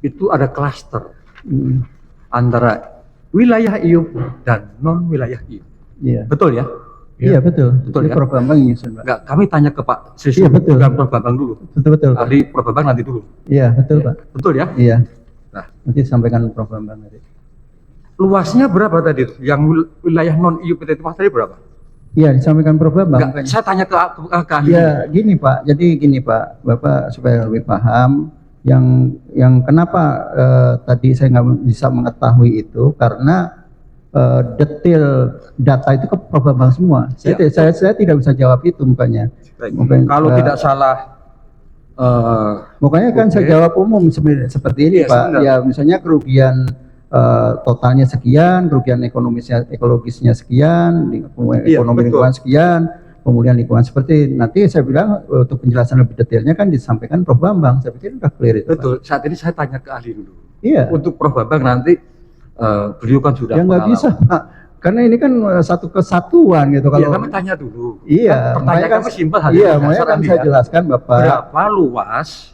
itu ada klaster antara wilayah IUP dan non wilayah IUP. Iya. Betul ya? Iya betul. Betul ya? Prof Bambang nyusun, Pak. Enggak, kami tanya ke Pak Siswa, Iya, betul. bukan Prof Bambang dulu. Betul, Pak. Ahli Prof Bambang nanti dulu. Iya, betul, Pak. Betul ya? Iya. Nah, Nanti sampaikan Prof Bambang tadi. luasnya berapa tadi? Yang wilayah non IUP PT Timah tadi berapa? Iya, disampaikan Prof Bambang. Enggak, saya tanya ke ahli. Ya, gini Pak. Jadi gini Pak, Bapak supaya lebih paham yang kenapa tadi saya nggak bisa mengetahui itu karena detail data itu ke Prof Bambang semua. Saya tidak bisa jawab itu makanya. Mungkin, kalau tidak salah, makanya kan saya jawab umum seperti ini Pak. Sebenarnya. Ya misalnya kerugian totalnya sekian, kerugian ekologisnya sekian, ekonomi lingkungan sekian, pemulihan lingkungan seperti nanti saya bilang untuk penjelasan lebih detailnya kan disampaikan Prof Bambang. Saya pikir sudah clear itu. Betul. Pak. Saat ini saya tanya ke ahli dulu. Iya. Untuk Prof Bambang nanti beliau kan sudah. Ya nggak bisa Pak, karena ini kan satu kesatuan gitu. Kalau kami tanya dulu. Iya. Kan pertanyaan kami simpel. Iya, makanya kan saya jelaskan Bapak. Berapa luas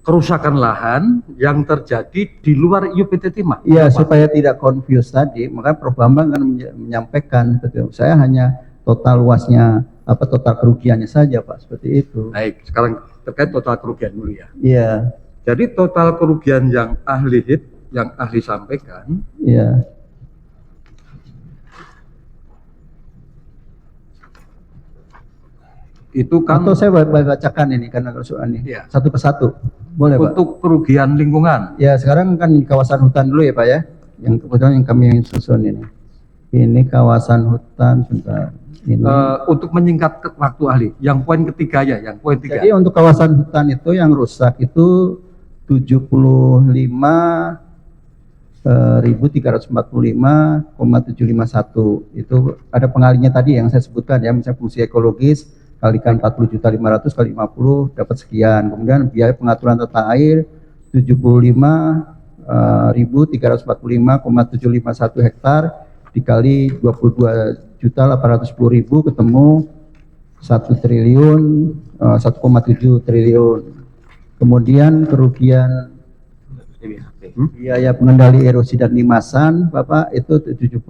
kerusakan lahan yang terjadi di luar IUP PT Timah? Iya, supaya tidak confuse tadi, maka Prof Bambang kan menyampaikan betul. Saya hanya total luasnya total kerugiannya saja Pak, seperti itu. Baik, sekarang terkait total kerugian dulu ya. Iya. Jadi total kerugian yang ahli sampaikan. Iya. Itu kan. Atau saya bacakan ini karena soal ini. Iya. Satu persatu. Boleh Pak. Untuk kerugian lingkungan. Ya sekarang kan di kawasan hutan dulu ya Pak ya. Yang kebetulan yang kami susun ini. Ini kawasan hutan sebentar. Ini. Untuk menyingkat waktu ahli, yang poin ketiga ya, yang poin 3. Jadi untuk kawasan hutan itu yang rusak itu 75.345,751 itu ada pengalinya tadi yang saya sebutkan ya, misalnya fungsi ekologis kalikan 40.500 kali 50 dapat sekian, kemudian biaya pengaturan tata air 75.345,751 hektar dikali 22.810.000 ketemu 1 triliun 1,7 triliun. Kemudian kerugian biaya pengendali erosi dan limasan Bapak itu 75,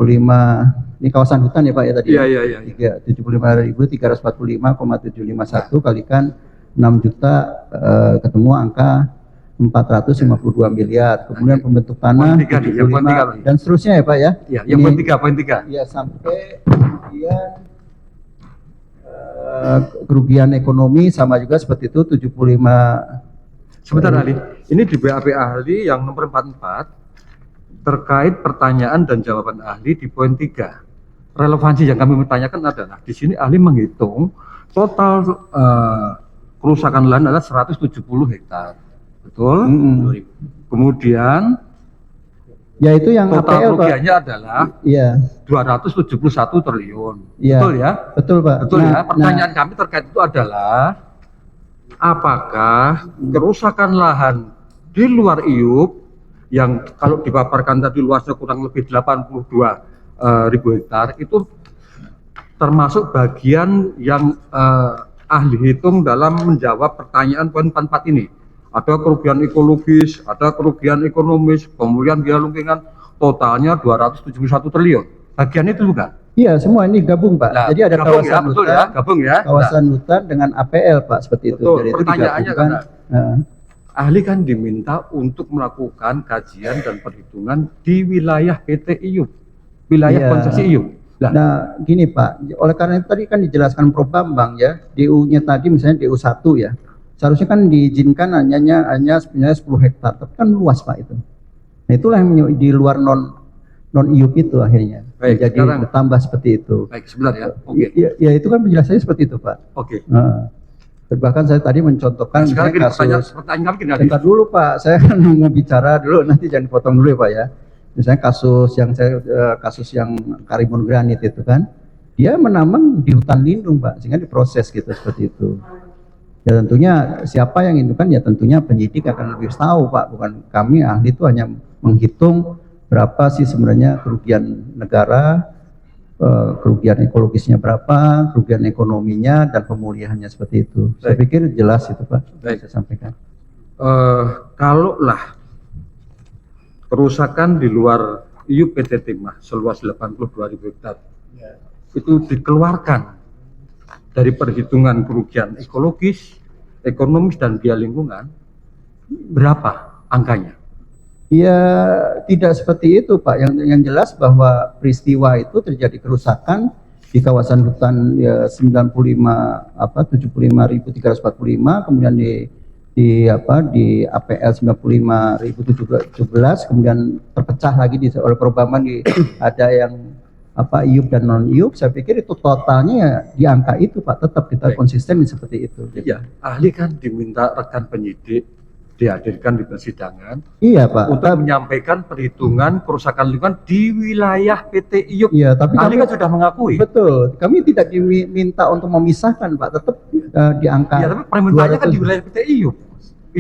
ini kawasan hutan ya Pak ya tadi. Iya. 75.345,751 kalikan 6 juta ketemu angka 452 miliar. Kemudian pembentuk tanah 75 dan seterusnya ya Pak ya. Iya, yang poin 3. Iya, sampai kemudian kerugian ekonomi sama juga seperti itu 75. Sebentar ahli, ini di BAP ahli yang nomor 44 terkait pertanyaan dan jawaban ahli di poin 3. Relevansi yang kami bertanyakan adalah di sini ahli menghitung total kerusakan lahan adalah 170 hektar. Betul? Kemudian yaitu yang total APL kerugiannya Pak. adalah 271 triliun. Iya. Betul ya? Betul Pak. Betul ya. Pertanyaan kami terkait itu adalah apakah kerusakan lahan di luar IUP yang kalau dipaparkan tadi luasnya kurang lebih 82.000 hektar itu termasuk bagian yang ahli hitung dalam menjawab pertanyaan poin 44 ini? Ada kerugian ekologis, ada kerugian ekonomis, pemulihan biaya lingkungan, totalnya 271 triliun. Bagian itu bukan? Iya, semua ini gabung Pak. Nah, jadi ada kawasan hutan, gabung ya. Kawasan hutan dengan APL Pak, seperti itu. Jadi pertanyaannya kan ahli kan diminta untuk melakukan kajian dan perhitungan di wilayah PT IUP, wilayah konsesi IUP. Nah, gini Pak, oleh karena itu tadi kan dijelaskan Prof Bambang ya, DU-nya tadi misalnya DU 1 ya. Seharusnya kan diizinkan hanya sebenarnya 10 hektar, tapi kan luas Pak itu. Nah, itulah yang di luar non IUP itu akhirnya. Baik, jadi sekarang bertambah seperti itu. Baik, sebentar ya. Oke. Ya itu kan penjelasannya seperti itu Pak. Oke. Bahkan saya tadi mencontohkan sekarang kasus. pertanyaan kami gini. Bentar dulu Pak, saya kan mau bicara dulu, nanti jangan potong dulu ya Pak ya. Misalnya kasus yang Karimun Granit itu kan, dia menambang di hutan lindung Pak, sehingga diproses gitu seperti itu. Ya tentunya siapa yang itu kan ya tentunya penyidik akan lebih tahu Pak, bukan kami ahli itu hanya menghitung berapa sih sebenarnya kerugian negara, kerugian ekologisnya berapa, kerugian ekonominya dan pemulihannya seperti itu. Baik. Saya pikir jelas itu Pak. Baik. Saya sampaikan. kalaulah kerusakan di luar IUP PT Timah seluas 82.000 hektar itu dikeluarkan dari perhitungan kerugian ekologis, ekonomis, dan biaya lingkungan, berapa angkanya? Ya tidak seperti itu Pak. Yang jelas bahwa peristiwa itu terjadi kerusakan di kawasan hutan ya 75.345, kemudian di APL 95.017, kemudian terpecah lagi oleh Perbaman ada yang IUP dan non IUP. Saya pikir itu totalnya ya di angka itu Pak. Tetap kita konsisten seperti itu. Iya, ahli kan diminta rekan penyidik dihadirkan di persidangan. Iya Pak. Untuk menyampaikan perhitungan kerusakan lingkungan di wilayah PT IUP. Iya, tapi ahli kami kan sudah mengakui. Betul. Kami tidak diminta untuk memisahkan Pak. Tetap di angka. Iya, tapi permintaannya kan di wilayah PT IUP.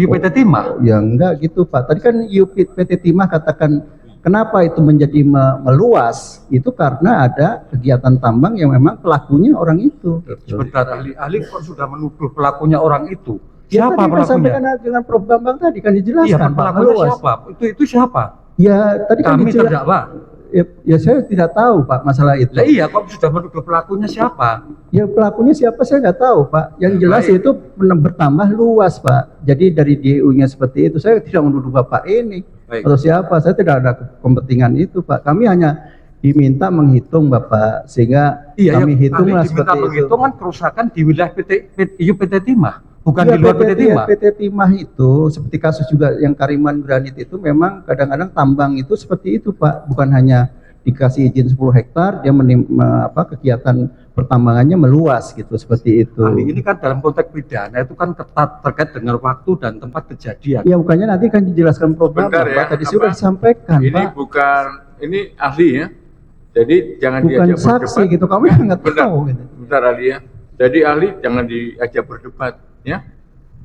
IUP PT Timah. Ya enggak gitu Pak. Tadi kan IUP PT Timah katakan kenapa itu menjadi meluas, itu karena ada kegiatan tambang yang memang pelakunya orang itu. Sebentar, ahli kok sudah menuduh pelakunya orang itu? Ya, Siapa tadi pelakunya? sampaikan dengan Prof Bambang tadi kan dijelaskan Iya, Pak, pelakunya meluas. siapa? Itu siapa? Ya tadi kan Kami terdakwa. Ya saya tidak tahu Pak masalah itu. Lah iya, kok sudah menuduh pelakunya siapa? Ya pelakunya siapa saya nggak tahu Pak. Yang jelas Baik. itu bertambah luas Pak. Jadi dari DU-nya seperti itu, saya tidak menuduh Bapak ini. Baik. Atau siapa, saya tidak ada kepentingan itu Pak. Kami hanya diminta menghitung Bapak, sehingga kami hitunglah seperti itu. Menghitung kan kerusakan di wilayah IUP PT Timah, bukan Ya, di luar PT Timah. PT Timah itu seperti kasus juga yang Kariman Granit itu memang kadang-kadang tambang itu seperti itu Pak, bukan hanya dikasih izin 10 hektar, dia kegiatan pertambangannya meluas gitu, seperti itu. Ahli, ini kan dalam konteks pidana itu kan ketat terkait dengan waktu dan tempat kejadian. Ya bukannya nanti kan dijelaskan Prof Bambang, ya, Pak. Tadi sudah disampaikan ini Pak. bukan, ini ahli ya. Jadi jangan Bukan diajak saksi berdebat. gitu, kami nggak Bentar, tahu gitu. bentar ahli ya. Jadi ahli jangan diajak berdebat ya.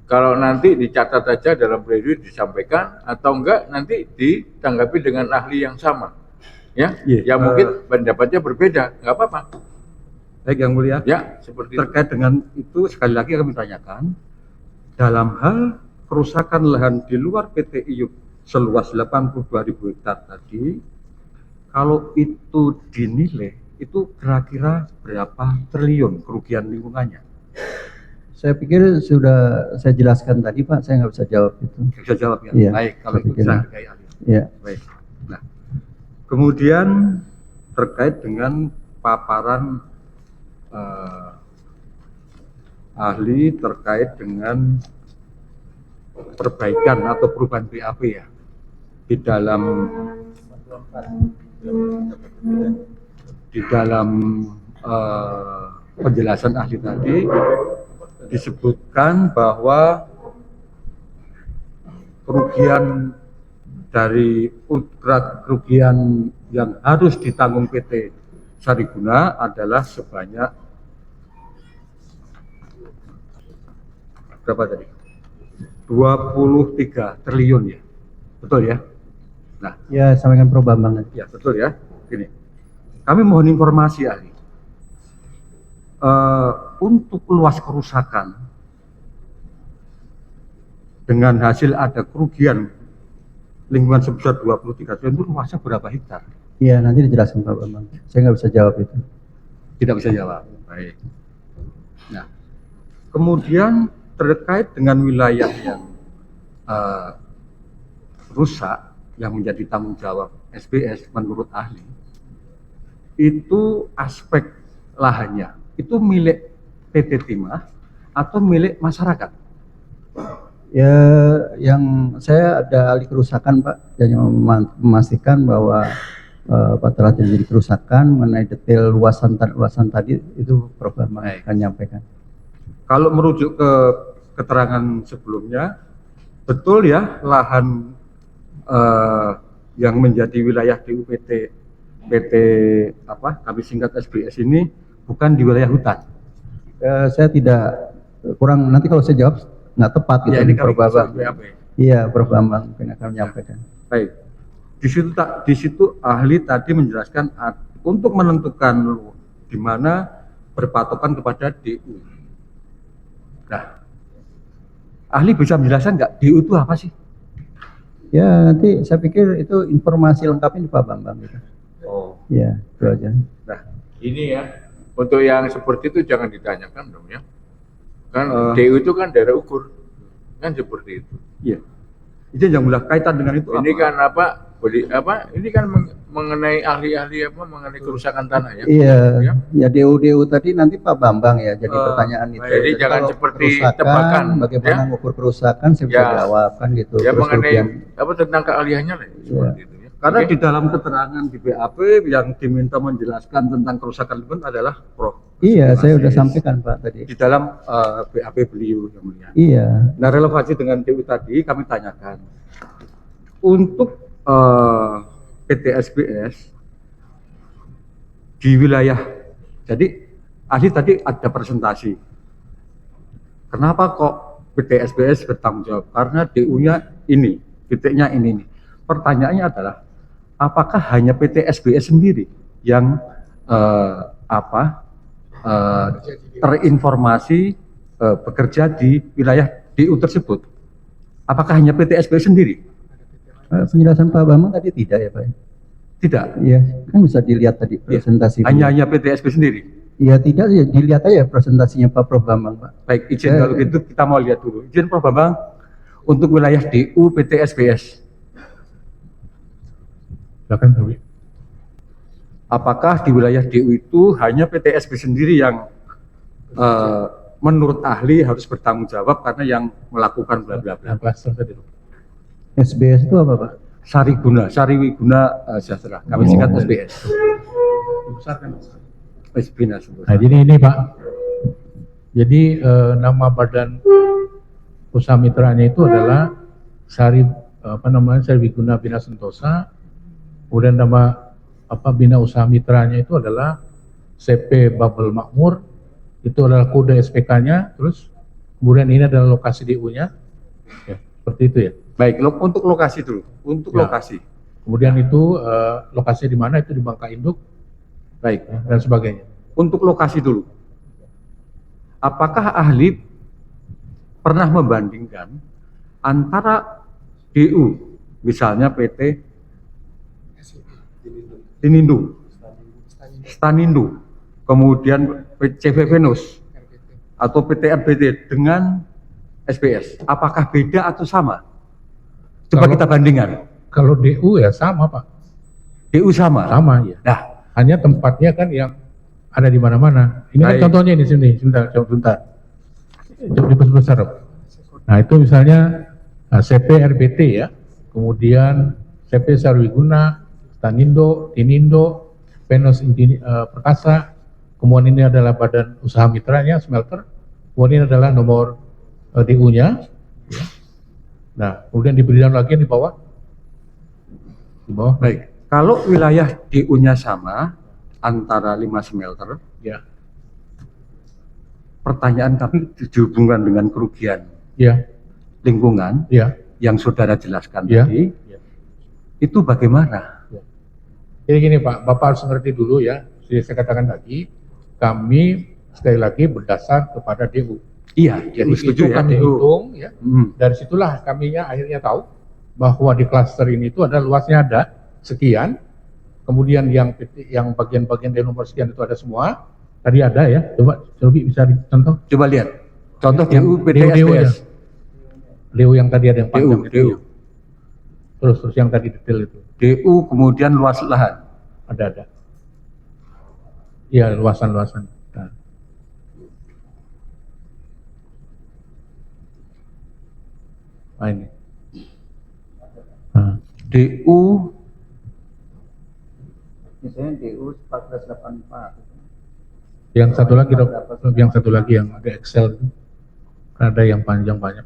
Kalau nanti dicatat aja dalam pledoi disampaikan, atau enggak nanti ditanggapi dengan ahli yang sama. Ya, yang mungkin pendapatnya berbeda, nggak apa-apa. Baik Yang Mulia, Ya, seperti itu. terkait dengan itu sekali lagi kami tanyakan, dalam hal kerusakan lahan di luar PT IUP seluas 82.000 hektar tadi, kalau itu dinilai, itu kira-kira berapa triliun kerugian lingkungannya? Saya pikir sudah saya jelaskan tadi Pak, saya nggak bisa jawab itu. Bisa jawab ya? Iya, Baik, kalau saya itu pikir. saya hargai ahli. Ya. Baik. Nah, kemudian terkait dengan paparan ahli terkait dengan perbaikan atau perubahan BAP ya di dalam penjelasan ahli tadi disebutkan bahwa kerugian dari kerugian yang harus ditanggung PT Sariguna adalah sebanyak berapa tadi? 23 triliun ya. Betul ya? Nah, Ya, sampaikan Prof Bambang. ya betul ya. Gini. Kami mohon informasi ahli. Untuk luas kerusakan dengan hasil ada kerugian lingkungan sebesar 23 triliun itu luasnya berapa hektar? Iya, nanti dijelaskan Pak Bambang. Saya nggak bisa jawab itu. Tidak bisa jawab. Baik. Nah, kemudian terkait dengan wilayah yang rusak yang menjadi tanggung jawab SBS menurut ahli, itu aspek lahannya itu milik PT Timah atau milik masyarakat? Ya, yang saya ada ahli kerusakan Pak, dan memastikan bahwa telah terjadi kerusakan mengenai detail luasan tadi itu Prof Bambang Baik. akan menyampaikan. Kalau merujuk ke keterangan sebelumnya, betul ya lahan yang menjadi wilayah DUPT PT kami singkat SBS ini bukan di wilayah hutan. Saya tidak kurang, nanti kalau saya jawab nggak tepat gitu. Ya, ini Prof Bambang. BAP. Iya, Prof Bambang akan menyampaikan. Baik. Di situ ahli tadi menjelaskan untuk menentukan di mana berpatokan kepada DU. Nah, ahli bisa menjelaskan nggak DU itu apa sih? Ya nanti saya pikir itu informasi lengkapnya di Pak Bambang gitu. Oh. Ya itu aja. Nah, ini ya, untuk yang seperti itu jangan ditanyakan dong ya. Kan DU itu kan daerah ukur, kan seperti itu. Iya. Izin yang mulia, kaitan dengan itu Ini apa? kan ini kan mengenai ahli-ahli mengenai kerusakan tanah ya. Iya, Ya. ya DU tadi nanti Pak Bambang ya jadi pertanyaan itu. Jadi jangan kalau seperti kerusakan, tebakan, bagaimana ya. mengukur kerusakan saya bisa Ya. jawab kan gitu. Ya Terus mengenai kemudian tentang keahliannya lah seperti itu ya. Karena Oke? di dalam keterangan di BAP yang diminta menjelaskan tentang kerusakan lingkungan adalah Prof. iya saya udah Aziz. sampaikan Pak tadi. Di dalam BAP beliau yang mulia. Iya, Nah, relevansi dengan DU tadi kami tanyakan. Untuk PT SBS di wilayah, jadi ahli tadi ada presentasi. Kenapa kok PT SBS bertanggung jawab? Karena DU-nya ini, titiknya ini nih. Pertanyaannya adalah, apakah hanya PT SBS sendiri yang terinformasi bekerja di wilayah DU tersebut? Apakah hanya PT SBS sendiri? penjelasan Pak Bambang tadi tidak ya Pak? Tidak. Iya, kan bisa dilihat tadi presentasi. Hanya PT SBS sendiri. Iya tidak ya dilihat aja presentasinya Pak Prof Bambang Pak. Baik, izin kalau gitu kita mau lihat dulu. Izin Prof Bambang untuk wilayah DU PT SBS. Silakan Dewi. Apakah di wilayah DU itu hanya PT SBS sendiri yang menurut ahli harus bertanggung jawab karena yang melakukan bla bla bla. Yang klaster tadi. SBS itu apa Pak? Sariwiguna Sejahtera. Kami singkat SBS. Dibesarkan. SBS. Nah, jadi ini Pak. Jadi nama badan usaha mitranya itu adalah Sarwiguna Bina Sentosa. Kemudian nama bina usaha mitranya itu adalah CP Babel Makmur. Itu adalah kode SPK-nya. Terus kemudian ini adalah lokasi DU-nya. Ya, seperti itu ya. Baik, untuk lokasi dulu. Untuk Ya. lokasi. Kemudian itu lokasi di mana itu di Bangka Induk Baik. dan sebagainya. Untuk lokasi dulu. Apakah ahli pernah membandingkan antara DU, misalnya PT Tinindo, Stanindo, kemudian CV Venus, atau PT RBT dengan SBS? Apakah beda atau sama? Coba Kalau- kita bandingkan. Kalau DU ya sama Pak, DU sama. sama ya. Nah, Hanya tempatnya kan yang ada di mana-mana. Ini Baik. kan contohnya ini sini, sebentar. Coba dibesar. Nah itu misalnya CP RBT ya, kemudian CP Sarwiguna, Stanindo, Tinindo, Venus Perkasa, kemudian ini adalah badan usaha mitranya, smelter, kemudian ini adalah nomor DU-nya. Ya. Nah, kemudian diberi down lagi di bawah. Di bawah. baik. Kalau wilayah DU-nya sama antara 5 smelter, Ya. pertanyaan kami dihubungkan dengan kerugian Ya. lingkungan Ya. yang saudara jelaskan Ya. tadi, Ya. itu bagaimana? Jadi gini Pak, Bapak harus ngerti dulu ya. Seperti saya katakan tadi, kami sekali lagi berdasar kepada DU. Iya, Jadi setuju itu ya, kami DU. hitung ya. Hmm. Dari situlah kaminya akhirnya tahu bahwa di klaster ini itu ada luasnya ada sekian. Kemudian yang bagian-bagian dari nomor sekian itu ada semua. Tadi ada ya. Coba bisa dicontoh. Coba lihat. Contoh Yang DU PT DU SBS. DU yang tadi ada yang panjang itu. DU. ya. Terus yang tadi detail itu DU kemudian luas lahan. ada. Iya luasan-luasan. Nah. Nah, ini. Nah. DU Misalnya DU 1484. Yang satu lagi dok, yang satu lagi yang ada Excel itu. Ada yang panjang banyak.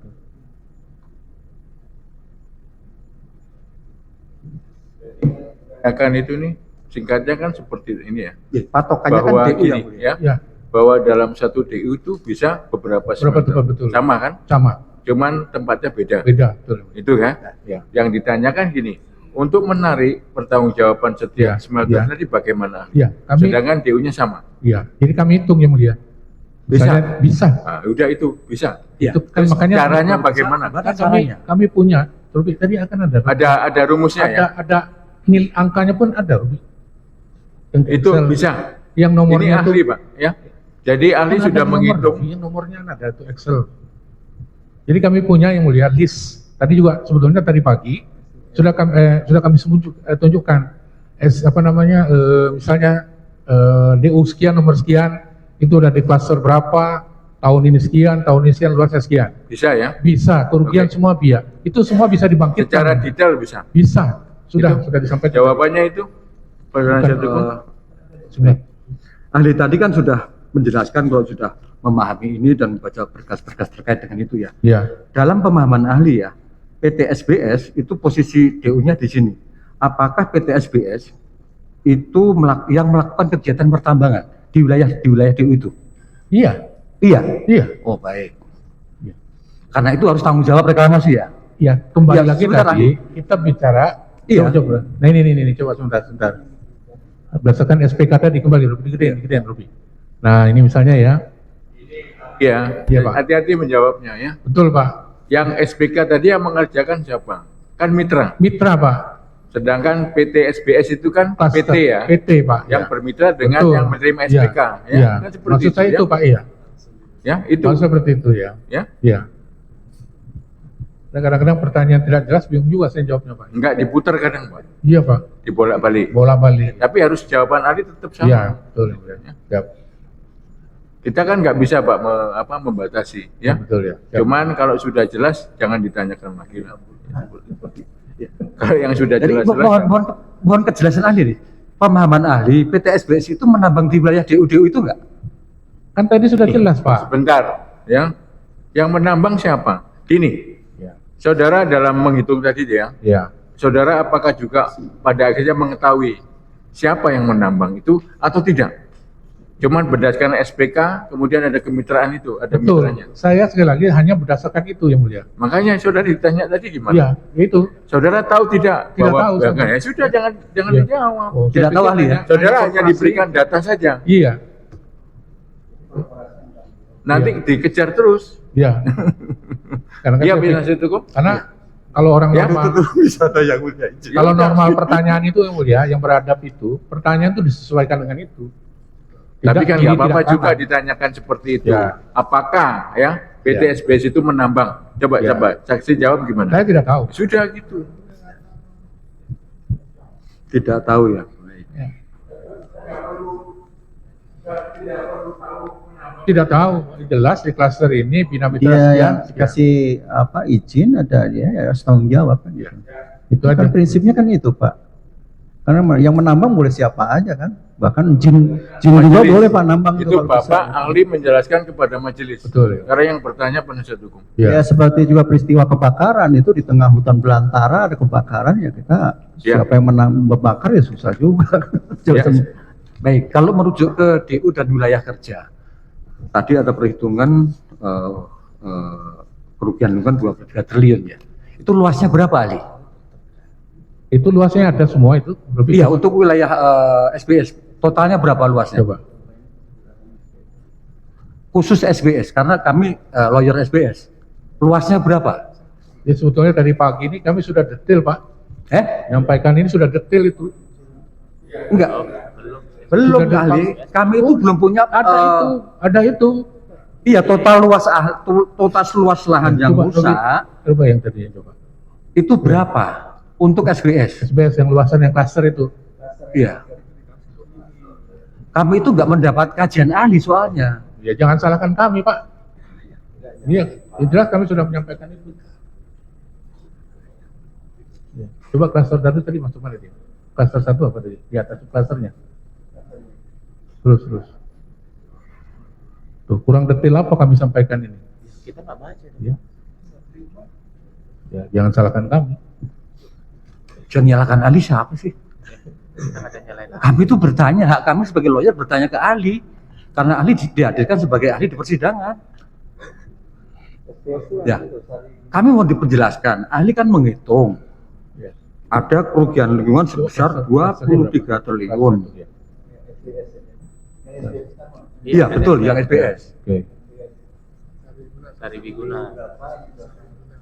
Akan itu nih singkatnya kan seperti ini ya. patokannya kan Bahwa DU yang gini ya, Ya, bahwa dalam satu DU itu bisa beberapa berapa smelter. tempat betul? Sama kan? Sama, Cuman tempatnya beda. beda betul. Itu kan? Ya. Yang ditanyakan gini, untuk menarik pertanggungjawaban setiap Ya, smelter ya. tadi bagaimana? Ya, kami, Sedangkan DU-nya sama. ya, jadi kami hitung yang mulia. Bisa. Misalnya, bisa. Nah, udah itu bisa. Iya. Itu kan makanya Caranya bagaimana? Bagaimana kan kami punya Ruby tadi akan ada. Ada rumusnya ya. Ada nil angkanya pun ada, Ruby. Yang Itu Excel, bisa. yang Ini nomornya ahli tuh Pak, ya. Jadi ahli kan sudah ada nomor, menghitung. Ruby, nomornya ada itu Excel. Jadi kami punya yang mulia list. Tadi juga sebetulnya tadi pagi sudah kami tunjukkan misalnya DU sekian nomor sekian itu udah di klaster berapa, tahun ini sekian, luasnya sekian. Bisa ya. Bisa, kerugian Oke. semua itu semua bisa dibangkitkan. Secara detail bisa. Bisa, sudah Itu disampaikan. Jawabannya itu Pak Penasihat Hukum. Sudah. Ahli tadi kan sudah menjelaskan kalau sudah memahami ini dan membaca berkas-berkas terkait dengan itu ya. Ya, Dalam pemahaman ahli ya, PT SBS itu posisi DU-nya di sini. Apakah PT SBS itu yang melakukan kegiatan pertambangan di wilayah DU itu? iya, Iya. iya, Oh baik. Iya. Karena itu harus tanggung jawab reklamasi ya. iya. Kembali Ya, lagi sebentar, tadi kita bicara. Iya. Coba. Nah ini coba sebentar. Berdasarkan SPK tadi kembali, digedein, Ruby. Nah ini misalnya ya, Iya. Iya, Pak. Hati-hati menjawabnya ya. betul Pak. Yang SPK tadi yang mengerjakan siapa? Kan mitra. Mitra Pak. Sedangkan PT SBS itu kan Cluster. PT ya. PT Pak. Yang ya. bermitra dengan Betul. yang menerima Iya, SPK. Ya. iya. Kan seperti Maksud saya ya. itu Pak, iya. Ya, itu. Maksud seperti itu ya. Ya. Iya. Nah, kadang-kadang pertanyaan tidak jelas bingung juga saya jawabnya Pak. Enggak diputar kadang, Pak. Iya Pak. Dibolak-balik. Bola-balik. Tapi harus jawaban ahli tetap sama. Iya, betul. Ya. Siap. Kita kan nggak bisa Pak membatasi ya. Betul ya. Siap. Cuman kalau sudah jelas jangan ditanyakan lagi. Kalau yang sudah Jadi jelas-jelas mohon kejelasan ahli nih. Pemahaman ahli PT SBS itu menambang di wilayah DU itu enggak? Kan tadi sudah jelas Pak. sebentar ya. Yang menambang siapa? Gini, Ya. saudara dalam menghitung tadi ya, Ya. saudara apakah juga pada akhirnya mengetahui siapa yang menambang itu atau tidak? Cuman berdasarkan SPK, kemudian ada kemitraan itu, ada Betul. mitranya. Saya sekali lagi hanya berdasarkan itu yang mulia. Makanya saudara ditanya tadi gimana? Iya, itu. Saudara tahu tidak? Tidak bahwa, tahu, ya, sama. ya sudah jangan Iya. dijawab. Oh, Tidak tahu ahli ya? Saudara hanya diberikan data saja. Iya. Nanti dikejar terus. Iya. Karena kan Iya, saya- penasihat hukum. karena kalau orang Ya, normal, bisa ada yang mulia. kalau normal pertanyaan itu yang mulia, yang beradab itu, pertanyaan itu disesuaikan dengan itu. Tapi kan ini nggak apa-apa tidak juga tahan. ditanyakan seperti itu. Ya. Apakah ya PT Ya. SBS itu menambang? Coba Ya. saksi jawab gimana? Saya tidak tahu. Sudah gitu. Tidak tahu ya. Ya. Tidak tahu. Jelas di klaster ini Bina Mitra Dia sekian, yang sekian. dikasih izin ada dia ya harus tanggung jawab kan gitu. Itu Kan aja. prinsipnya kan itu Pak. Karena yang menambang boleh siapa aja kan. Bahkan jin juga Majelis. boleh Pak nambang Itu kalau bisa. Bapak ahli menjelaskan kepada majelis. Betul ya. Karena yang bertanya penasihat hukum. Ya seperti juga peristiwa kebakaran itu di tengah hutan belantara ada kebakaran ya kita Ya. siapa yang membakar ya susah juga. Ya. Baik, kalau merujuk ke DU dan wilayah kerja, tadi ada perhitungan kerugian lingkungan 23 triliun ya. Itu luasnya berapa Ali? Itu luasnya ada semua itu. Lebih Iya, untuk wilayah SBS totalnya berapa luasnya? coba. Khusus SBS karena kami lawyer SBS. Luasnya berapa? Ya sebetulnya dari pagi ini kami sudah detail Pak. Nyampaikan ini sudah detail itu. Enggak. Belum Sudah kali. Kami itu belum punya Ada itu. Iya, total luas luas lahan yang Coba, rusak Coba yang tadi coba. itu berapa untuk SBS? SBS yang luasan yang klaster itu. Iya. Kami itu nggak mendapat kajian ahli soalnya. Ya jangan salahkan kami Pak. Iya, jelas kami sudah menyampaikan itu. Ya. Coba klaster satu tadi masuk mana dia? Klaster satu apa tadi? Di atas klasternya. Terus. Tuh, kurang detail apa kami sampaikan ini? Kita nggak baca. Ya. Ya, jangan salahkan kami. Jangan nyalakan ahli siapa sih? Kita nggak ada nyalain. Kami itu bertanya, hak kami sebagai lawyer bertanya ke ahli. Karena ahli dihadirkan sebagai ahli di persidangan. Ya, kami mau diperjelaskan. Ahli kan menghitung. Ya. Ada kerugian lingkungan sebesar 23 triliun. Iya, betul, yang SBS. Oke. Sari Wiguna.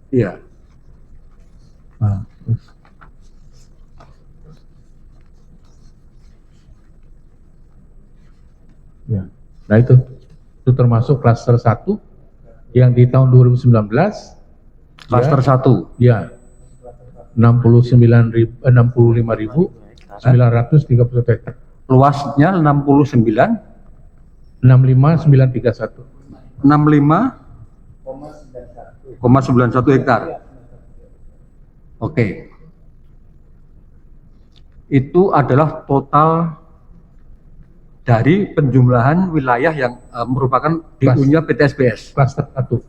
Iya. Nah, terus. Ya. Nah itu termasuk klaster 1 yang di tahun 2019 Klaster 1. ya 65.931 hektar. Luasnya 65931. 65,91 hektar. Oke. Itu adalah total dari penjumlahan wilayah yang merupakan DU-nya PTSBS. Klaster 1.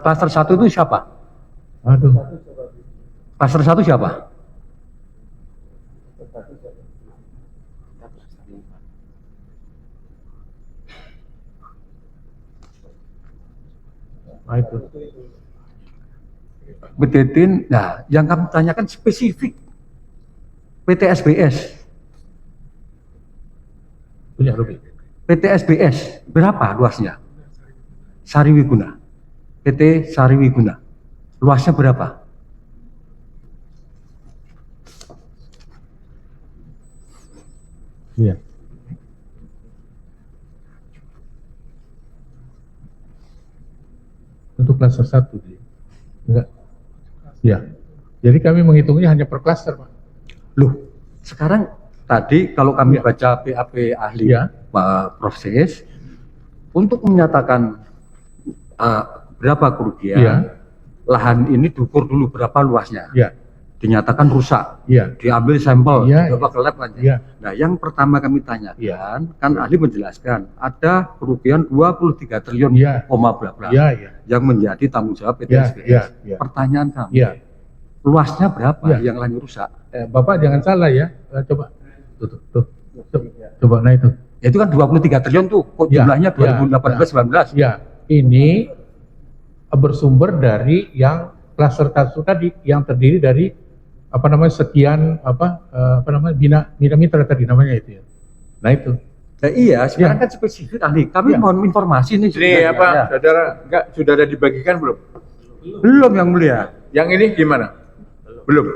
Klaster 1 itu siapa? Aduh. Klaster 1 siapa? Nah itu. Bedetin. Nah, yang kami tanyakan spesifik PTSBS. Punya Ruby. PTSBS berapa luasnya? Sariwiguna. PT Sariwiguna. Luasnya berapa? Iya. Untuk klaster 1 dia. Enggak. Ya. Jadi kami menghitungnya hanya per klaster, Pak. Loh, sekarang tadi kalau kami Ya. baca BAP ahli Ya. proses untuk menyatakan berapa kerugian, Ya. lahan ini diukur dulu berapa luasnya, Ya. dinyatakan rusak, Ya. diambil sampel, Ya, coba ke lab aja. Ya. Nah, yang pertama kami tanyakan, Ya. kan ahli menjelaskan ada kerugian 23 triliun, Ya. koma bla bla, Ya, ya. yang menjadi tanggung jawab Ya, PTSBS. ya, ya. Pertanyaan kami, Ya. luasnya berapa Ya. yang lain rusak? Bapak jangan salah ya. Coba. Tuh. Coba nah itu. Itu kan 23 triliun tuh, kok Ya, jumlahnya ya, 2018-19. Ya, ini bersumber dari yang klaster 1 tadi yang terdiri dari sekian bina mitra tadi namanya itu ya. Nah itu. Nah, iya, sekarang Ya. kan spesifik ahli. Kami Ya. mohon informasi nih. Ini sebenarnya. apa, Ya. saudara? Enggak, sudah ada dibagikan belum? Belum yang mulia. Yang ini gimana? Belum.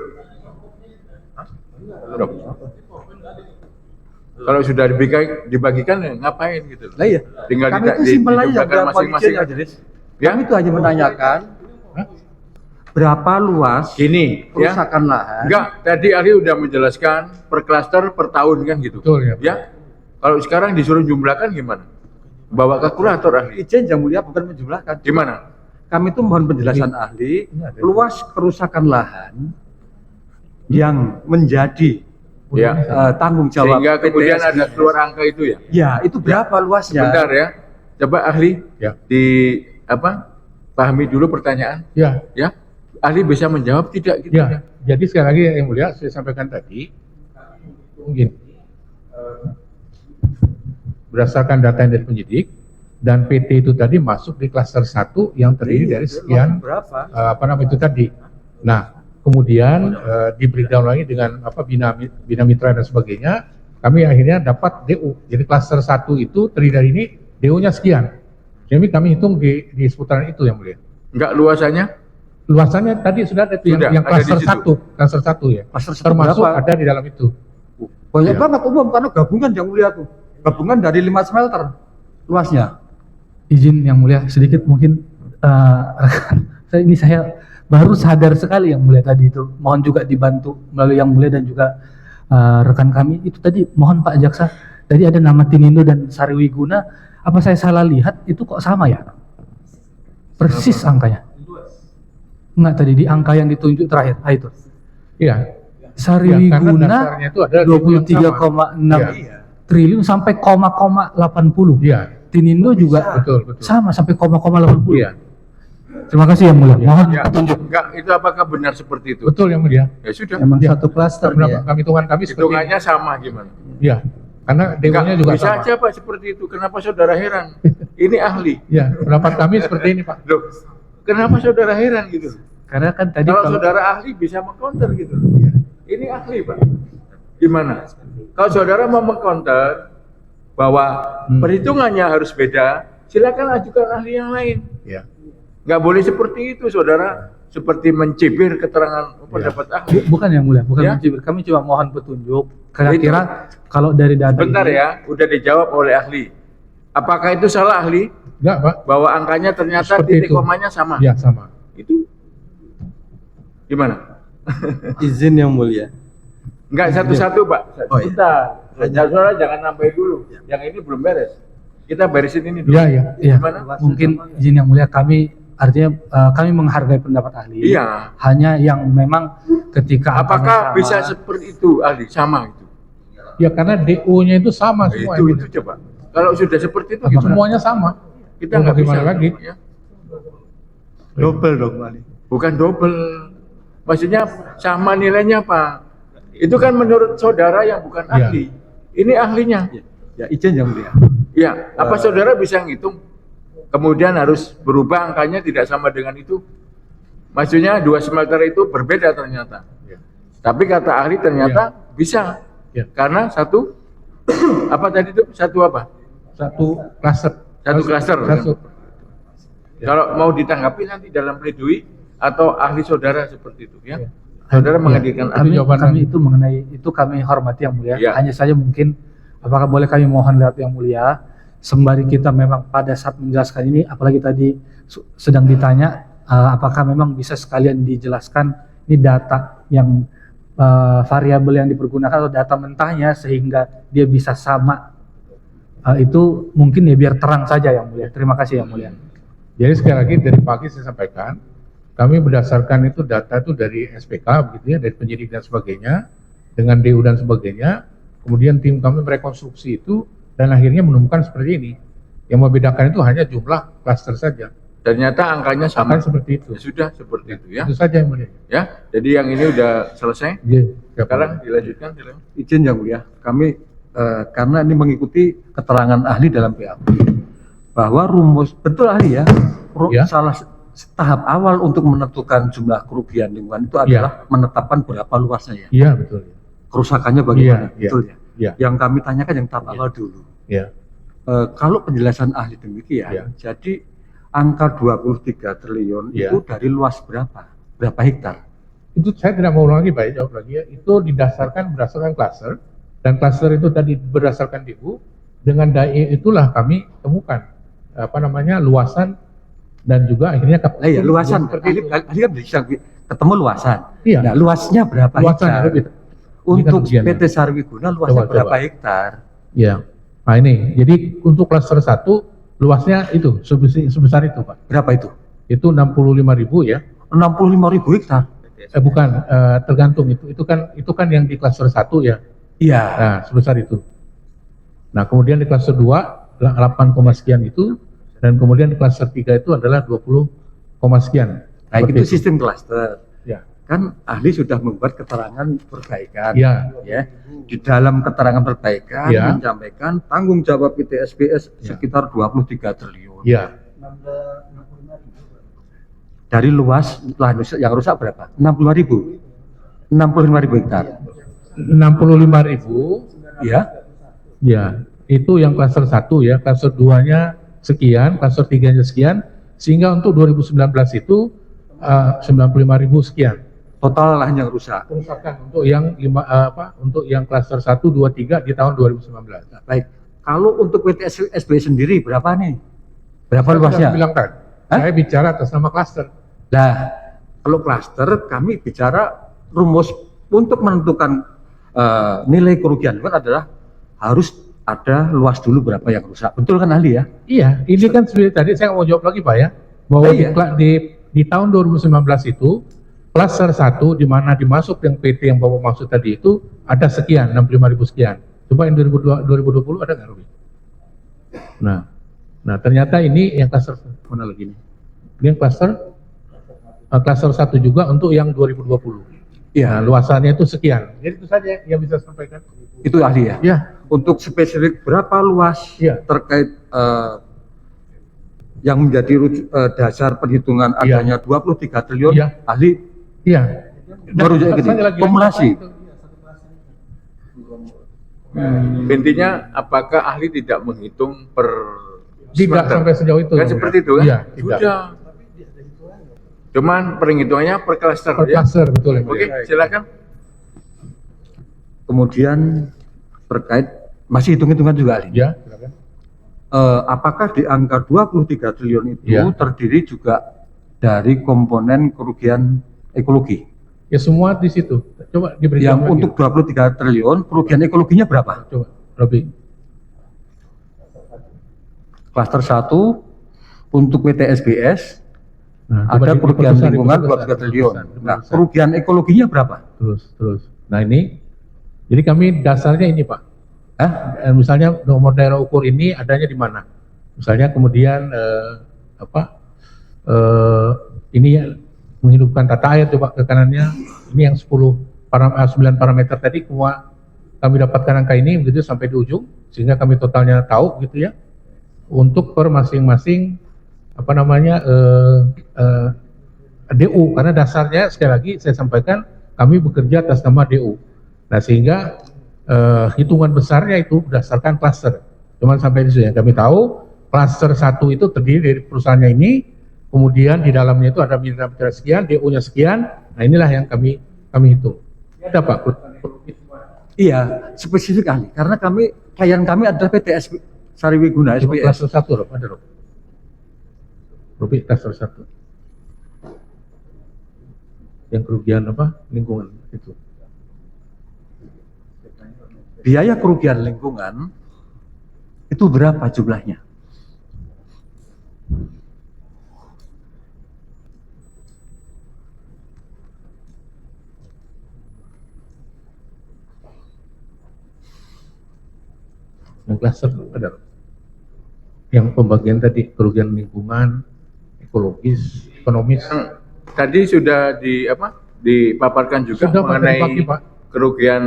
Belum. Kalau sudah dibagikan ya ngapain gitu? Nah iya. Tinggal Kami itu simpel aja dijumlahkan berapa masing-masing. majelis. Ya. Kami itu hanya menanyakan berapa luas Gini, ya. kerusakan lahan. Enggak, tadi ahli udah menjelaskan per klaster per tahun kan gitu. Betul ya. Ya. Kalau sekarang disuruh jumlahkan gimana? Bawa kalkulator ahli. Izin yang mulia bukan menjumlahkan. Gimana? Kami itu mohon penjelasan ahli. Ini ada. Luas kerusakan lahan yang menjadi Ya. tanggung jawab Sehingga kemudian PTSBS. ada keluar angka itu ya. Ya, itu berapa luasnya? Sebentar ya. Coba ahli Ya. pahami dulu pertanyaan, Ya. ya. Ahli bisa menjawab tidak gitu Ya. Jadi sekali lagi yang mulia saya sampaikan tadi mungkin berdasarkan data yang dari penyidik dan PT itu tadi masuk di klaster 1 yang terdiri dari sekian berapa? itu tadi. Nah, kemudian di breakdown lagi dengan bina mitra dan sebagainya, kami akhirnya dapat DU. Jadi klaster 1 itu terdiri dari ini DU-nya sekian. Jadi kami hitung di seputaran itu yang mulia. Enggak luasannya? Luasannya tadi sudah ada itu Sudah, yang ada di klaster situ. 1 ya. Klaster 1 Termasuk berapa? ada di dalam itu. Banyak Ya. banget umum karena gabungan yang mulia tuh. Gabungan dari 5 smelter luasnya. Izin yang mulia sedikit mungkin saya baru sadar sekali yang mulia tadi itu. Mohon juga dibantu melalui yang mulia dan juga rekan kami itu tadi. Mohon Pak Jaksa, tadi ada nama Tinindo dan Sariwiguna. Apa saya salah lihat itu kok sama ya? Persis angkanya. Enggak, tadi di angka yang ditunjuk terakhir. Itu. Iya. karena Sariwiguna dasarnya itu adalah DU yang sama. 23,6 Iya. triliun sampai koma 80. Iya. Tinindo juga Betul. sama sampai koma 80. Iya. Terima kasih yang mulia. Mohon Ya. petunjuk. Enggak, itu apakah benar seperti itu? Betul yang mulia. Ya sudah. Emang Ya. satu klaster Karena ya. kami hitungan kami seperti Hitungannya sama gimana? Iya. Karena DU-nya Enggak, juga bisa sama. aja Pak seperti itu. Kenapa saudara heran? Ini ahli. Iya, pendapat kami seperti ini, Pak. Loh, kenapa saudara heran gitu? Karena kan tadi Kalau kalau saudara ahli bisa mengcounter gitu. Iya. Ini ahli Pak. Gimana? Kalau saudara mau mengcounter bahwa perhitungannya harus beda, silakan ajukan ahli yang lain. Iya. Nggak boleh seperti itu, saudara. seperti mencibir keterangan pendapat ahli. Bukan yang mulia, bukan Ya. mencibir. Kami cuma mohon petunjuk. Kira-kira kalau dari data Bentar ini, ya, udah dijawab oleh ahli. Apakah itu salah ahli? Enggak, Pak. Bahwa angkanya ternyata Seperti titik itu. komanya sama. Ya, sama. Itu gimana? Izin yang mulia. Enggak satu-satu, Pak. Oh, iya. Bentar. Saudara jangan nambahin dulu. Yang ini belum beres. Kita beresin ini dulu. Iya, iya. ya, Gimana? mungkin izin yang mulia kami artinya kami menghargai pendapat ahli. Iya. Hanya yang memang ketika Apakah angkanya bisa sama, seperti itu, ahli? Sama itu. Ya karena DO-nya itu sama semua. Itu coba. Kalau sudah seperti itu, Apakah gimana? semuanya sama? Kita nggak bisa Bagaimana lagi? ya. Double dong, Ali. Bukan double. Maksudnya sama nilainya, Pak. Itu kan menurut saudara yang bukan Iya. ahli. Ini ahlinya. Ya izin yang mulia. Ya, apa saudara bisa ngitung? Kemudian harus berubah angkanya tidak sama dengan itu. Maksudnya dua smelter itu berbeda ternyata. Tapi kata ahli ternyata bisa. Ya. Karena satu apa tadi itu? Satu apa? Satu cluster. Satu cluster. Satu. Kalau mau ditanggapi nanti dalam pledoi atau ahli saudara seperti itu ya. Ya. Saudara Ya. menghadirkan Itu ahli. jawaban kami kami. itu mengenai itu kami hormati yang mulia. Ya. Hanya saja mungkin apakah boleh kami mohon lewat yang mulia sembari kita memang pada saat menjelaskan ini, apalagi tadi sedang ditanya apakah memang bisa sekalian dijelaskan ini data yang variabel yang dipergunakan atau data mentahnya sehingga dia bisa sama. Itu mungkin ya biar terang saja yang mulia. Terima kasih yang mulia. Jadi sekali lagi dari pagi saya sampaikan, kami berdasarkan itu data itu dari SPK begitu ya, dari penyidik dan sebagainya, dengan DU dan sebagainya. Kemudian tim kami merekonstruksi itu dan akhirnya menemukan seperti ini. Yang membedakan itu hanya jumlah klaster saja. Ternyata angkanya sama. Akan seperti itu. Ya sudah seperti itu ya. Itu saja yang mulia. Ya. Jadi yang ini udah selesai. Iya, siap. Sekarang dilanjutkan. silakan. Izin yang mulia. Kami karena ini mengikuti keterangan ahli dalam PAP bahwa rumus betul ahli ya. Ya. Salah tahap awal untuk menentukan jumlah kerugian lingkungan itu adalah menetapkan berapa luasnya ya. Iya, betul. Kerusakannya bagaimana? Iya, Betul ya. Iya. Yang kami tanyakan yang tahap awal dulu. Iya. Kalau penjelasan ahli demikian, Iya. jadi angka 23 triliun Iya. itu dari luas berapa? Berapa hektar? Itu saya tidak mau ulang lagi, Pak, jawab lagi ya. Itu berdasarkan klaster, dan klaster itu tadi berdasarkan DU. Dengan DAE itulah kami temukan luasan dan juga akhirnya Lah ya luasan. seperti Ahli, itu. ahli kan bisa ketemu luasan. Iya. Nah, luasnya berapa Luasan hektar? lebih. Untuk Ini kan PT Sarwiguna luasnya Coba, berapa coba. hektar? Ya. Nah ini, jadi untuk klaster 1 luasnya itu sebesar itu, Pak. Berapa itu? Itu 65.000 ya. 65.000 hektar. Bukan, tergantung itu kan yang di klaster 1 ya. Iya. Nah, sebesar itu. Nah, kemudian di klaster 2 8, sekian itu, dan kemudian di klaster 3 itu adalah 20, sekian. Nah, Seperti itu sistem klaster. Ya. Kan ahli sudah membuat keterangan perbaikan. Ya. Ya. Di dalam keterangan perbaikan Ya. menyampaikan tanggung jawab PT SBS Ya. sekitar 23 triliun. Ya. Dari luas lahan yang rusak berapa? 65.000. 65.000 hektar. 65.000 Ya. ya. Itu yang klaster 1 ya, klaster 2-nya sekian, klaster 3-nya sekian, sehingga untuk 2019 itu 95.000 sekian. Total lahan yang rusak. Kerusakan untuk yang untuk yang klaster 1, 2, 3 di tahun 2019. Baik. Kalau untuk PT SB sendiri berapa nih? Berapa Saya luasnya? sudah bilang kan, Hah? saya bicara atas nama klaster. Nah, kalau klaster kami bicara rumus untuk menentukan nilai kerugian itu adalah harus ada luas dulu berapa yang rusak. Betul kan ahli ya? Iya, ini kan seperti tadi saya mau jawab lagi Pak ya, bahwa Iya. di tahun 2019 itu klaster 1 di mana dimasuk yang PT yang Bapak maksud tadi itu ada sekian, 65.000 sekian. Coba yang 2020 ada nggak Ruby? Nah ternyata ini yang klaster mana lagi nih? Ini yang klaster 1 juga untuk yang 2020. Iya. Nah, luasannya itu sekian. Jadi itu saja yang bisa saya sampaikan. Itu ahli ya? Ya, Untuk spesifik berapa luas Iya. terkait yang menjadi dasar perhitungan Iya. adanya 23 triliun, Iya. ahli iya. merujuk ke Saya lagi- kumulasi. Intinya apakah ahli tidak menghitung per Tidak smelter? sampai sejauh itu. Kan seperti itu kan? Iya, tidak. Sudah. Cuman perhitungannya per cluster Per ya. cluster, betul yang Oke, mulia. silakan. Kemudian terkait masih hitung-hitungan juga ahli. Ya, silakan. Apakah di angka 23 triliun itu Ya. terdiri juga dari komponen kerugian ekologi? Ya semua di situ. Coba diberikan Yang lagi. untuk 23 triliun kerugian ekologinya berapa? Coba, Robi. Klaster 1 untuk PTSBS Nah, ada kerugian diperbesar, lingkungan diperbesar, 23 triliun. diperbesar, Nah, diperbesar. kerugian ekologinya berapa? Terus. Nah ini, jadi kami dasarnya ini Pak. Hah? Misalnya nomor daerah ukur ini adanya di mana? Misalnya kemudian ini ya, menghidupkan tata air coba ke kanannya. Ini yang 9 parameter tadi semua kami dapatkan angka ini begitu sampai di ujung sehingga kami totalnya tahu gitu ya. Untuk per masing-masing DU karena dasarnya sekali lagi saya sampaikan kami bekerja atas nama DU. Nah sehingga hitungan besarnya itu berdasarkan klaster. Cuman sampai di situ ya kami tahu klaster 1 itu terdiri dari perusahaannya ini, kemudian di dalamnya itu ada mitra-mitra sekian, DU-nya sekian. Nah inilah yang kami hitung. Ada Pak? Iya, spesifik ahli. Karena klien kami adalah PT Sariwiguna Coba SPS. klaster 1 Rob, ada Rob. Robi klaster 1. Yang kerugian lingkungan itu. Biaya kerugian lingkungan itu berapa jumlahnya? Yang klaster ada Rob. Yang pembagian tadi kerugian lingkungan, ekologis, ekonomis. Tadi sudah dipaparkan juga Sudah, Pak, mengenai tadi pagi, Pak. kerugian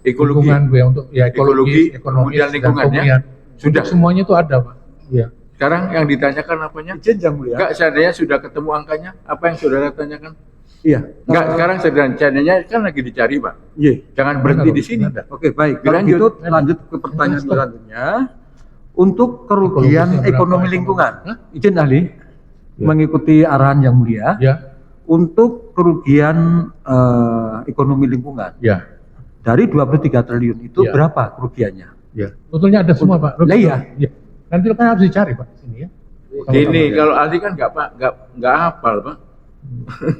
ekologi. Lingkungan ya, untuk ya Ekologi, ekologis, ekonomis, kemudian dan lingkungan, ya. kemudian. Sudah. Untuk semuanya itu ada Pak. Iya. Sekarang yang ditanyakan apanya? Izin yang mulia. Enggak, seandainya sudah ketemu angkanya, apa yang saudara tanyakan? Iya. Enggak, sekarang seandainya kan lagi dicari, Pak. Iya. Jangan berhenti di sini. Ada. Oke, baik. Kalau Dilanjut. gitu lanjut ke pertanyaan Stop. selanjutnya. Untuk kerugian Ekologisnya berapa? ekonomi lingkungan, Hah? izin ahli Ya. mengikuti arahan yang mulia. Ya, Untuk kerugian ekonomi lingkungan ya, dari 23 triliun itu Ya. berapa kerugiannya? ya. Sebetulnya ada semua Pak. Lah, iya. Ya. Nanti kan harus dicari Pak sini ya. Gini, kalau ahli kan enggak hafal, Pak.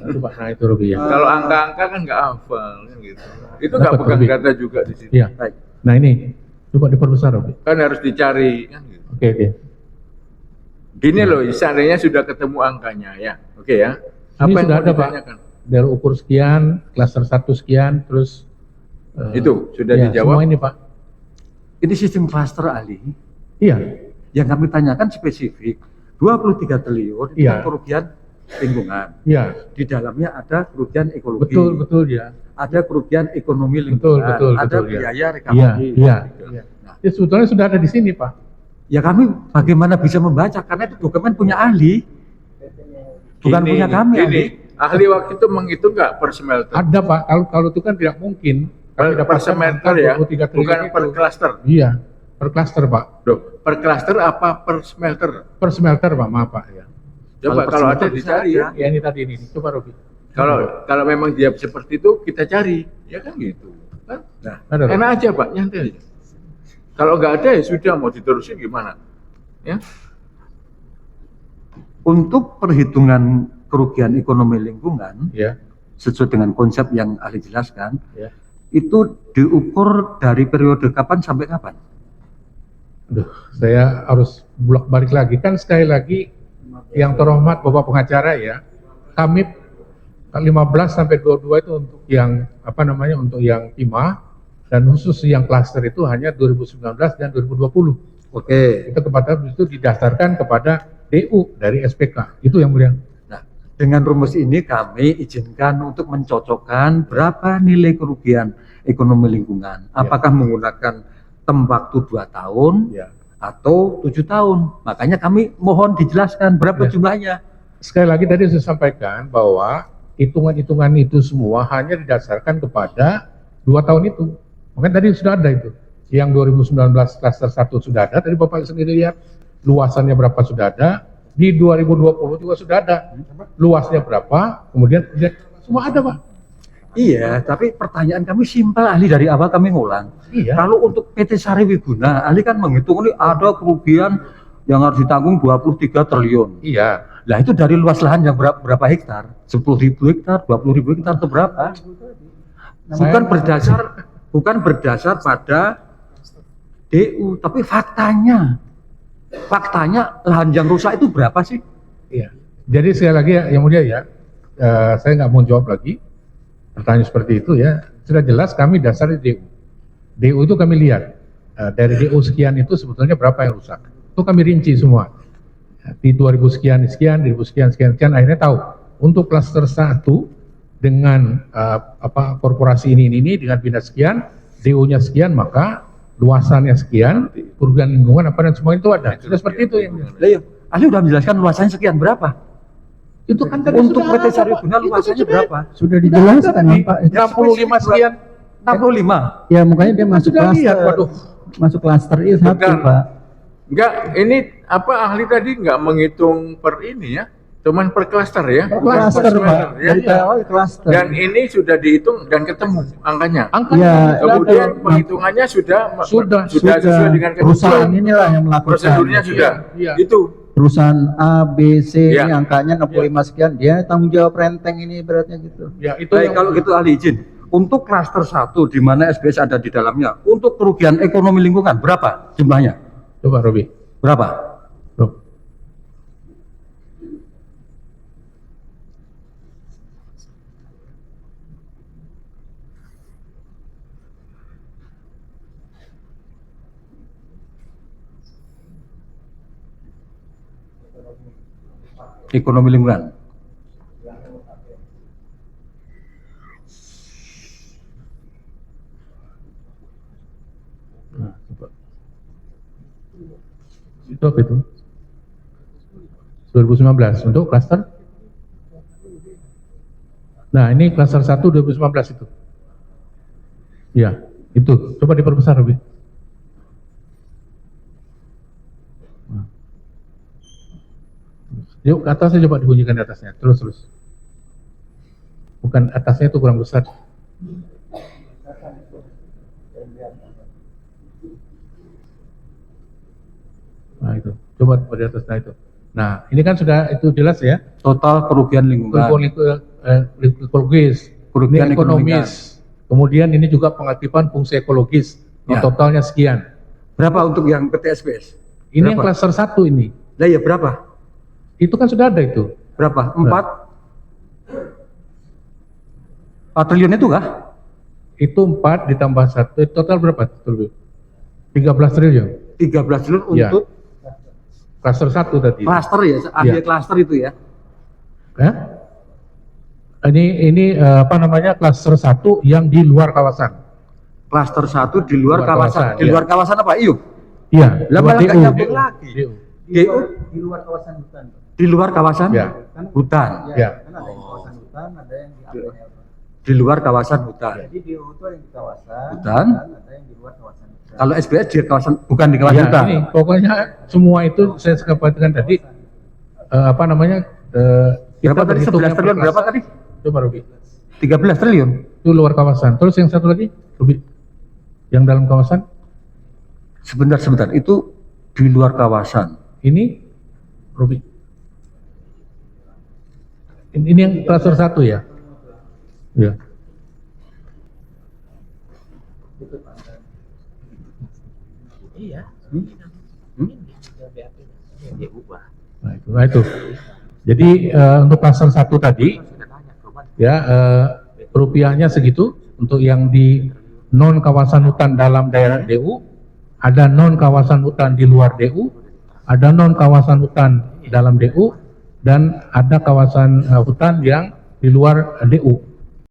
Itu Pak, nah itu Robi ya. Kalau angka-angka kan enggak hafal kan gitu. Itu enggak Dapat pegang lebih. data juga di sini. Iya. Baik. Nah ini coba diperbesar Robi. Kan harus dicari kan gitu. Oke. Gini loh, seandainya sudah ketemu angkanya ya. Oke ya. Ini Apa yang sudah mau ada Pak. ditanyakan? Dari ukur sekian, klaster 1 sekian, terus Itu sudah ya, dijawab. Semua ini Pak. Ini sistem cluster ahli. Iya. Yang kami tanyakan spesifik 23 triliun itu Iya. kerugian lingkungan. Iya. Di dalamnya ada kerugian ekologi. Betul ya. Ada kerugian ekonomi Betul, lingkungan. Ada betul, ya. biaya Iya, recovery. iya. Nah, Ya, sebetulnya sudah ada di sini Pak. ya kami bagaimana bisa membaca karena itu dokumen punya ahli. Bukan Gini, punya kami gini. ahli. Ahli waktu itu menghitung nggak per smelter? Ada Pak. Kalau itu kan tidak mungkin. Kami Per dapatkan smelter angka ya, 23 triliun bukan per itu. cluster. Iya, per cluster Pak. Loh, per cluster apa per smelter? Per smelter Pak, maaf Pak ya. Coba per kalau ada smelter bisa dicari ya. ada. Ya ini tadi ini. Coba Robi. Kalau memang dia seperti itu kita cari, ya kan gitu. Kan? Nah, Ada, Robi. enak aja Pak, nyantai aja. Kalau nggak ada ya sudah mau diterusin gimana? Ya, Untuk perhitungan kerugian ekonomi lingkungan Ya. sesuai dengan konsep yang ahli jelaskan, Ya. itu diukur dari periode kapan sampai kapan? Aduh, saya harus bolak-balik lagi. Kan sekali lagi yang terhormat Bapak pengacara ya, kami 15 sampai 22 itu untuk yang untuk yang timah dan khusus yang klaster itu hanya 2019 dan 2020. Oke. Itu didasarkan kepada DU dari SPK. Itu yang mulia. Nah, dengan rumus ini kami izinkan untuk mencocokkan berapa nilai kerugian ekonomi lingkungan. Apakah menggunakan waktu 2 tahun Ya. atau 7 tahun. Makanya kami mohon dijelaskan berapa Ya. jumlahnya. Sekali lagi tadi saya sampaikan bahwa hitungan-hitungan itu semua hanya didasarkan kepada 2 tahun itu. Makanya tadi sudah ada itu. Yang 2019 klaster 1 sudah ada, tadi Bapak sendiri lihat luasannya berapa sudah ada, Di 2020 juga sudah ada luasnya berapa, kemudian semua ada Pak. Iya, tapi pertanyaan kami simpel, ahli, dari awal kami ngulang. Iya. Kalau untuk PT Sari Wiguna, ahli kan menghitung ini ada kerugian yang harus ditanggung 23 triliun. Iya. Lah itu dari luas lahan yang berapa hektar? 10.000 hektar, 20.000 hektar atau berapa? Bukan berdasar pada DU, tapi faktanya. Faktanya lahan yang rusak itu berapa sih? Iya. Jadi sekali lagi ya, yang mulia ya, saya nggak mau jawab lagi pertanyaan seperti itu ya. Sudah jelas kami dasar di DU. DU itu kami lihat dari DU sekian itu sebetulnya berapa yang rusak. Itu kami rinci semua. Di 2000 sekian, 2000 sekian, akhirnya tahu untuk klaster 1 dengan korporasi ini dengan bina sekian, DU-nya sekian, maka luasannya sekian, kerugian lingkungan apa dan semua itu ada. Sudah seperti itu yang. Lah iya, ahli udah menjelaskan luasannya sekian berapa? Itu kan tadi Untuk sudah PT ada, Sari Pak. Wiguna Itu luasannya sudah berapa? Sudah dijelaskan Pak. 65 sekian. 65. Ya makanya dia masuk Sudah klaster. lihat, waduh. Masuk klaster itu satu Bentar. Pak. Enggak, ini apa ahli tadi nggak menghitung per ini ya, cuman per klaster ya. Klaster Per Pak. ya. Dari awal klaster. Dan ini sudah dihitung dan ketemu angkanya. Angkanya Ya, Kemudian ada. penghitungannya sudah Sudah sesuai dengan perusahaan ketentuan. inilah yang melakukan. Prosedurnya sudah. Iya. Itu. Perusahaan A, B, C Ya. ini angkanya 65 sekian, dia tanggung jawab renteng ini beratnya gitu. ya itu Baik, yang- kalau gitu ahli izin. Untuk klaster 1 di mana SBS ada di dalamnya, untuk kerugian ekonomi lingkungan berapa jumlahnya? coba Robi. Berapa? Rob. Ekonomi lingkungan. Nah, coba. Itu apa itu? 2019 untuk klaster. Nah, ini klaster 1 2019 itu. Ya, itu. Coba diperbesar lebih. Nah. Yuk ke atasnya, coba dibunyikan di atasnya. Terus. Bukan atasnya itu kurang besar. Nah itu, coba di atas, nah itu. Nah ini kan sudah itu jelas ya. Total kerugian lingkungan. Ekologis, Kerugian ini ekonomis, kemudian ini juga pengaktifan fungsi ekologis, yang Ya. totalnya sekian. Berapa untuk yang PT SBS? Ini yang Berapa? klaster 1 ini, Lah ya berapa? itu kan sudah ada itu. Berapa? 4 triliun itu kah? Itu 4 ditambah 1, total berapa? 13 triliun. 13 triliun Ya. untuk Klaster 1 tadi. klaster ya, ahli Ya. klaster itu ya. Ya? Ini apa namanya, klaster 1 yang di luar kawasan. Klaster 1 di luar Luar kawasan. kawasan, Di ya. luar kawasan apa? Iup. Iya, Lah luar malah nggak DU. nyambung lagi. DU. DU Di luar kawasan hutan. di luar kawasan Ya. hutan. Ya. Kan ada yang kawasan hutan, ada yang di APL. Di luar kawasan hutan. Jadi di itu ada yang di kawasan Hutan. ada yang di luar kawasan hutan. Kalau SBS di kawasan bukan di kawasan Ya, hutan. ini pokoknya semua itu saya katakan tadi apa namanya, kita Berapa tadi? berhitungnya 11 triliun per berapa klaster. tadi? Coba Robi. 13 triliun. Itu luar kawasan. Terus yang satu lagi, Robi. Yang dalam kawasan Sebentar. Itu di luar kawasan. ini, Robi. Ini yang klaster 1 ya. Ya. Iya. Dia ubah. Nah itu. Jadi untuk klaster 1 tadi, ya rupiahnya segitu untuk yang di non kawasan hutan dalam daerah DU, ada non kawasan hutan di luar DU, ada non kawasan hutan dalam DU, dan ada kawasan hutan yang di luar DU.